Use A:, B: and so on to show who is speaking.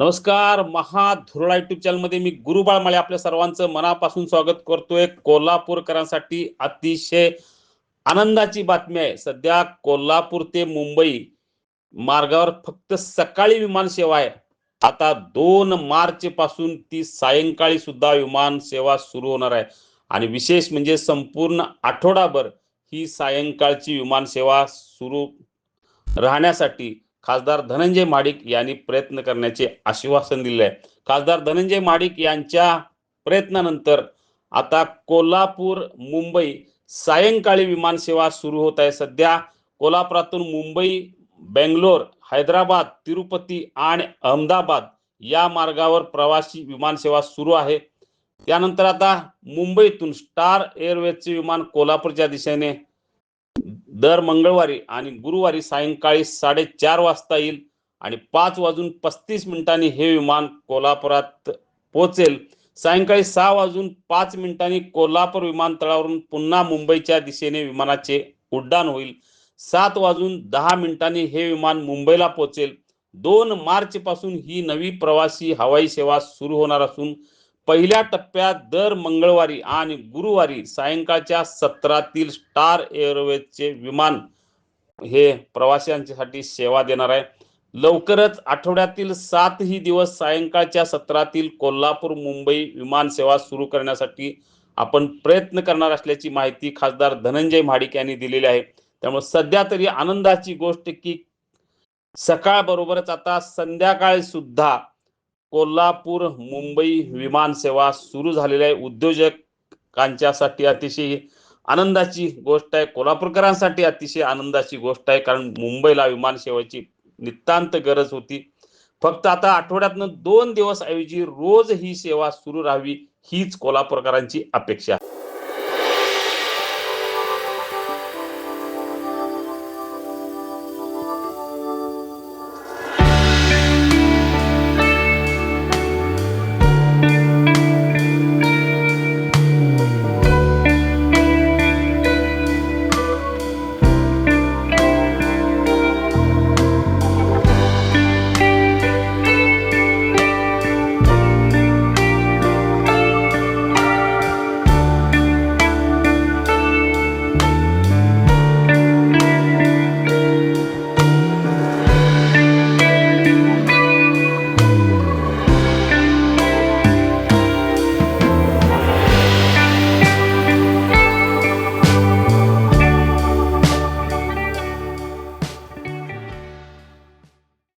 A: नमस्कार. महाधुरळा युट्यूब चॅनलमध्ये मी गुरु बाळमाळे आपल्या सर्वांचं मनापासून स्वागत करतोय. कोल्हापूरकरांसाठी अतिशय आनंदाची बातमी आहे. सध्या कोल्हापूर ते मुंबई मार्गावर फक्त सकाळी विमान सेवा आहे. आता 2 मार्च पासून ती सायंकाळी सुद्धा विमान सेवा सुरू होणार आहे. आणि विशेष म्हणजे संपूर्ण आठवडाभर ही सायंकाळची विमान सेवा सुरू राहण्यासाठी खासदार धनंजय महाडिक यांनी प्रयत्न करण्याचे आश्वासन दिले आहे. खासदार धनंजय महाडिक यांच्या प्रयत्नानंतर आता कोल्हापूर मुंबई सायंकाळी विमान सेवा सुरू होत आहे. सध्या कोल्हापुरातून मुंबई, बेंगलोर, हैदराबाद, तिरुपती आणि अहमदाबाद या मार्गावर प्रवासी विमान सेवा सुरू आहे. त्यानंतर आता मुंबईतून स्टार एअरवेजचे विमान कोल्हापूरच्या दिशेने दर मंगळवारी आणि गुरुवारी सायंकाळी 4:30 वाजता येईल आणि 5:35 हे विमान कोल्हापुरात पोहोचेल. सायंकाळी 6:05 कोल्हापूर विमानतळावरून पुन्हा मुंबईच्या दिशेने विमानाचे उड्डाण होईल. 7:10 हे विमान मुंबईला पोहोचेल. 2 मार्च पासून ही नवी प्रवासी हवाई सेवा सुरू होणार असून पहिल्या टप्प्यात दर मंगळवारी आणि गुरुवारी सायंकाळच्या सत्रातील स्टार एअरवेजचे विमान हे प्रवाशांसाठी सेवा देणार आहे. लवकरच आठवड्यातील 7ही दिवस सायंकाळच्या सत्रातील कोल्हापूर मुंबई विमान सेवा सुरू करण्यासाठी आपण प्रयत्न करणार असल्याची माहिती खासदार धनंजय महाडिक यांनी दिलेली आहे. त्यामुळे सध्या तरी आनंदाची गोष्ट की सकाळ बरोबरच आता संध्याकाळी सुद्धा कोल्हापूर मुंबई विमान सेवा सुरू झालेली आहे. उद्योजकांच्यासाठी अतिशय आनंदाची गोष्ट आहे. कोल्हापूरकरांसाठी अतिशय आनंदाची गोष्ट आहे, कारण मुंबईला विमान सेवेची नितांत गरज होती. फक्त आता आठवड्यातनं 2 दिवस ऐवजी रोज ही सेवा सुरू राहावी हीच कोल्हापूरकरांची अपेक्षा आहे.